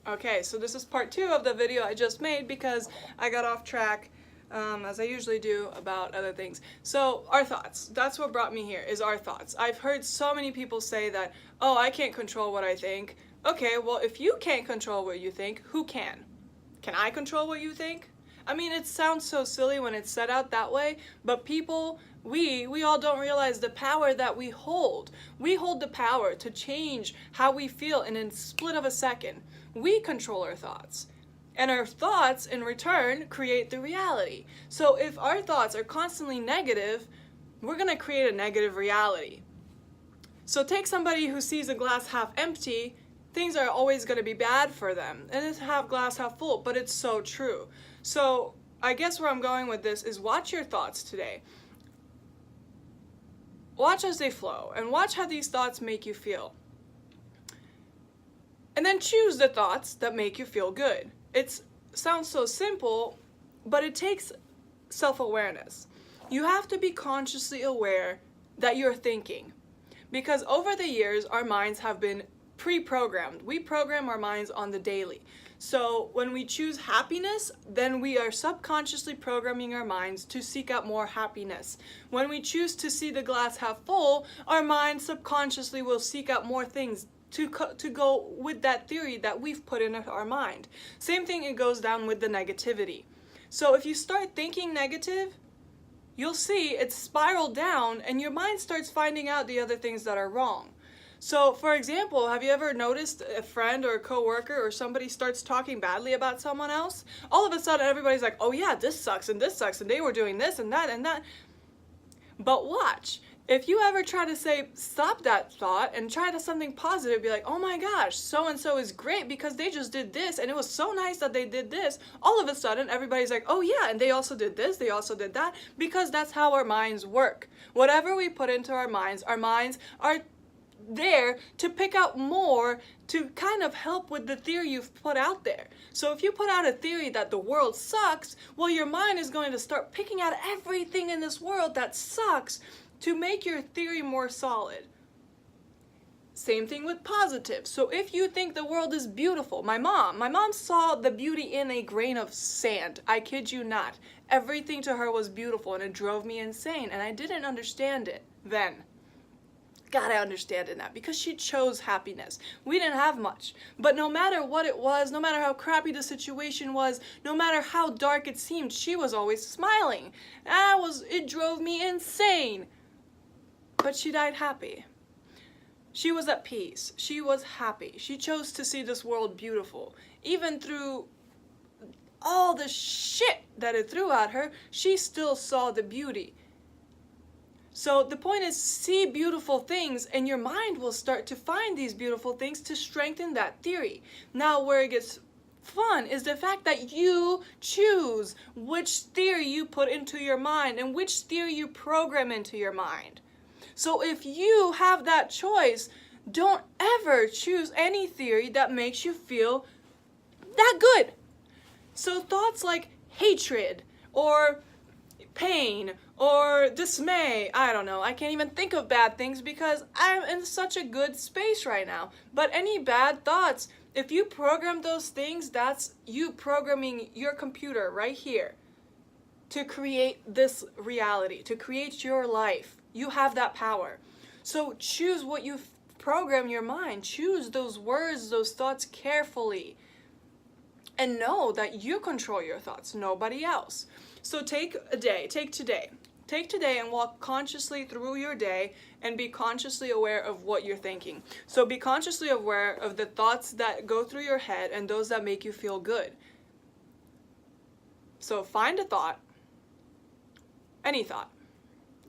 Okay, so this is part 2 of the video I just made because I got off track, as I usually do, about other things. So, our thoughts. That's what brought me here, is our thoughts. I've heard so many people say that, oh, I can't control what I think. Okay, well, if you can't control what you think, who can? Can I control what you think? I mean, it sounds so silly when it's said out that way, but people, we all don't realize the power that we hold. We hold the power to change how we feel in a split of a second. We control our thoughts. And our thoughts, in return, create the reality. So if our thoughts are constantly negative, we're going to create a negative reality. So take somebody who sees a glass half empty, things are always going to be bad for them. And it's half glass, half full, but it's so true. So I guess where I'm going with this is watch your thoughts today. Watch as they flow, and watch how these thoughts make you feel. And then choose the thoughts that make you feel good. It sounds so simple, but it takes self-awareness. You have to be consciously aware that you're thinking. Because over the years, our minds have been pre-programmed. We program our minds on the daily. So when we choose happiness, then we are subconsciously programming our minds to seek out more happiness. When we choose to see the glass half full, our mind subconsciously will seek out more things to go with that theory that we've put in our mind. Same thing, it goes down with the negativity. So if you start thinking negative, you'll see it spiral down and your mind starts finding out the other things that are wrong. So, for example, have you ever noticed a friend or a coworker or somebody starts talking badly about someone else? All of a sudden, everybody's like, oh yeah, this sucks, and they were doing this and that and that. But watch. If you ever try to say, stop that thought and try to something positive, be like, oh my gosh, so-and-so is great because they just did this and it was so nice that they did this. All of a sudden, everybody's like, oh yeah, and they also did this, they also did that, because that's how our minds work. Whatever we put into our minds are there to pick out more to kind of help with the theory you've put out there. So if you put out a theory that the world sucks, well, your mind is going to start picking out everything in this world that sucks to make your theory more solid. Same thing with positive. So if you think the world is beautiful, my mom saw the beauty in a grain of sand. I kid you not. Everything to her was beautiful and it drove me insane and I didn't understand it then. God, I understand it now because she chose happiness. We didn't have much. But no matter what it was, no matter how crappy the situation was, no matter how dark it seemed, she was always smiling. It drove me insane. But she died happy. She was at peace. She was happy. She chose to see this world beautiful. Even through all the shit that it threw at her, she still saw the beauty. So the point is, see beautiful things and your mind will start to find these beautiful things to strengthen that theory. Now where it gets fun is the fact that you choose which theory you put into your mind and which theory you program into your mind. So if you have that choice, don't ever choose any theory that makes you feel that good. So thoughts like hatred or pain or dismay, I don't know, I can't even think of bad things because I'm in such a good space right now. But any bad thoughts, if you program those things, that's you programming your computer right here to create this reality, to create your life. You have that power. So choose what you program your mind. Choose those words, those thoughts carefully. And know that you control your thoughts, nobody else. So take today and walk consciously through your day and be consciously aware of what you're thinking. So be consciously aware of the thoughts that go through your head and those that make you feel good. So find a thought, any thought.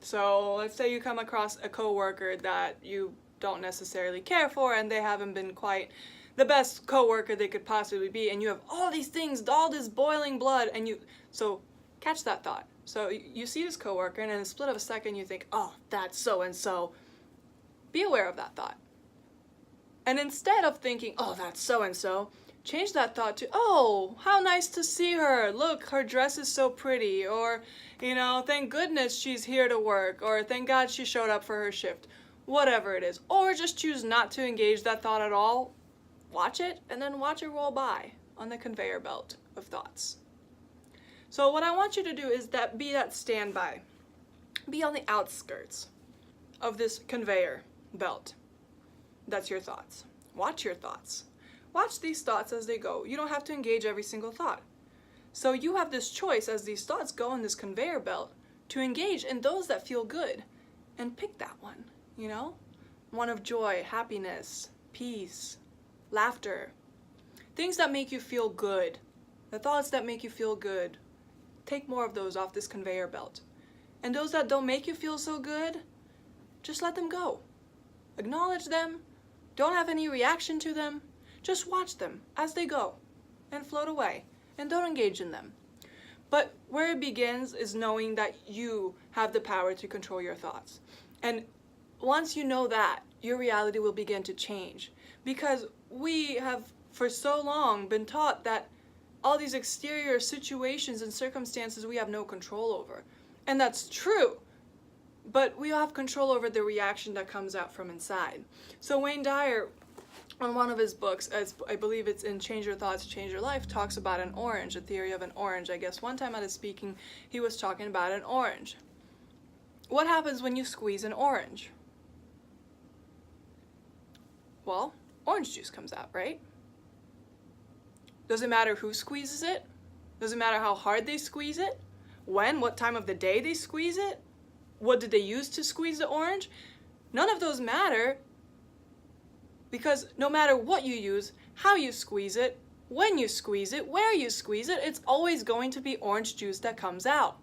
So let's say you come across a coworker that you don't necessarily care for and they haven't been quite the best coworker they could possibly be, and you have all these things, all this boiling blood, and so catch that thought. So you see this coworker and in a split of a second you think, oh, that's so-and-so. Be aware of that thought. And instead of thinking, oh, that's so-and-so, change that thought to, oh, how nice to see her. Look, her dress is so pretty. Or, thank goodness she's here to work. Or thank God she showed up for her shift. Whatever it is. Or just choose not to engage that thought at all. watch it and then watch it roll by on the conveyor belt of thoughts. So what I want you to do is be that standby. Be on the outskirts of this conveyor belt. That's your thoughts. Watch your thoughts. Watch these thoughts as they go. You don't have to engage every single thought. So you have this choice as these thoughts go on this conveyor belt to engage in those that feel good and pick that one, you know? One of joy, happiness, peace, laughter. Things that make you feel good. The thoughts that make you feel good. Take more of those off this conveyor belt. And those that don't make you feel so good, just let them go. Acknowledge them. Don't have any reaction to them. Just watch them as they go and float away, and don't engage in them. But where it begins is knowing that you have the power to control your thoughts. And once you know that, your reality will begin to change. Because we have for so long been taught that all these exterior situations and circumstances we have no control over. And that's true. But we have control over the reaction that comes out from inside. So Wayne Dyer, on one of his books, as I believe it's in Change Your Thoughts, Change Your Life, talks about an orange, a theory of an orange. I guess one time at a speaking, he was talking about an orange. What happens when you squeeze an orange? Well, orange juice comes out, right? Does it matter who squeezes it? Does it matter how hard they squeeze it? When? What time of the day they squeeze it? What did they use to squeeze the orange? None of those matter. Because no matter what you use, how you squeeze it, when you squeeze it, where you squeeze it, it's always going to be orange juice that comes out.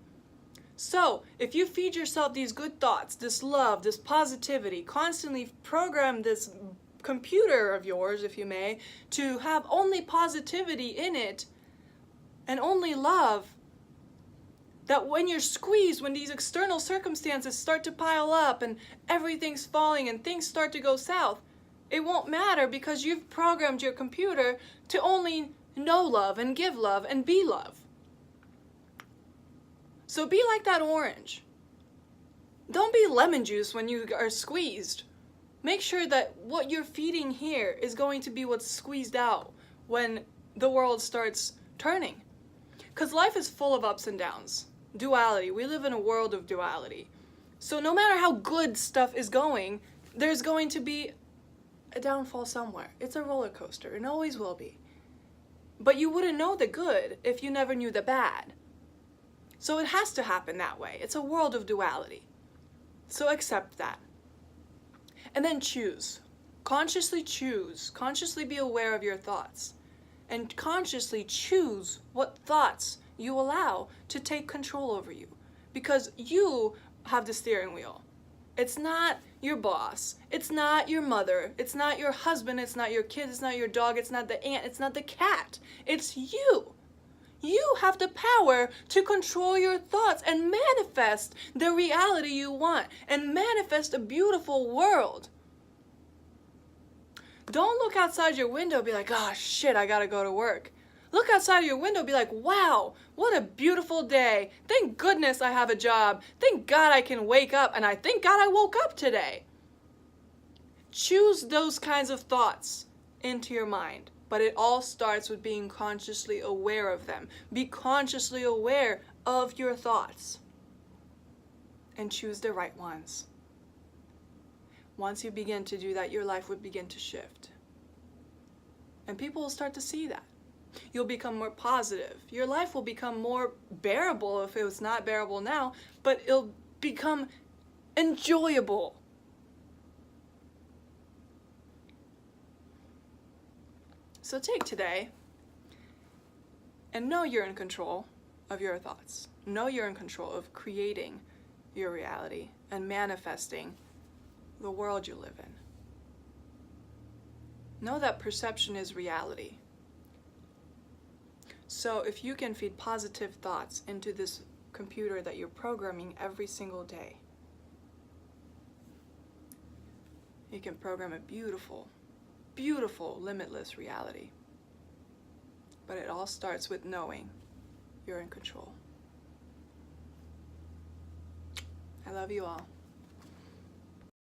So, if you feed yourself these good thoughts, this love, this positivity, constantly program this computer of yours, if you may, to have only positivity in it and only love, that when you're squeezed, when these external circumstances start to pile up and everything's falling and things start to go south, it won't matter because you've programmed your computer to only know love and give love and be love. So be like that orange. Don't be lemon juice when you are squeezed. Make sure that what you're feeding here is going to be what's squeezed out when the world starts turning. Because life is full of ups and downs. Duality. We live in a world of duality. So no matter how good stuff is going, there's going to be a downfall somewhere. It's a roller coaster, and always will be. But you wouldn't know the good if you never knew the bad. So it has to happen that way. It's a world of duality. So accept that. And then choose. Consciously choose. Consciously be aware of your thoughts. And consciously choose what thoughts you allow to take control over you. Because you have the steering wheel. It's not your boss. It's not your mother. It's not your husband. It's not your kids. It's not your dog. It's not the ant. It's not the cat. It's you. You have the power to control your thoughts and manifest the reality you want and manifest a beautiful world. Don't look outside your window and be like, oh shit, I gotta go to work. Look outside of your window and be like, wow, what a beautiful day. Thank goodness I have a job. Thank God I can wake up, and I thank God I woke up today. Choose those kinds of thoughts into your mind, but it all starts with being consciously aware of them. Be consciously aware of your thoughts and choose the right ones. Once you begin to do that, your life would begin to shift. And people will start to see that. You'll become more positive. Your life will become more bearable if it was not bearable now, but it'll become enjoyable. So take today and know you're in control of your thoughts. Know you're in control of creating your reality and manifesting the world you live in. Know that perception is reality. So if you can feed positive thoughts into this computer that you're programming every single day, you can program a beautiful, beautiful, limitless reality. But it all starts with knowing you're in control. I love you all.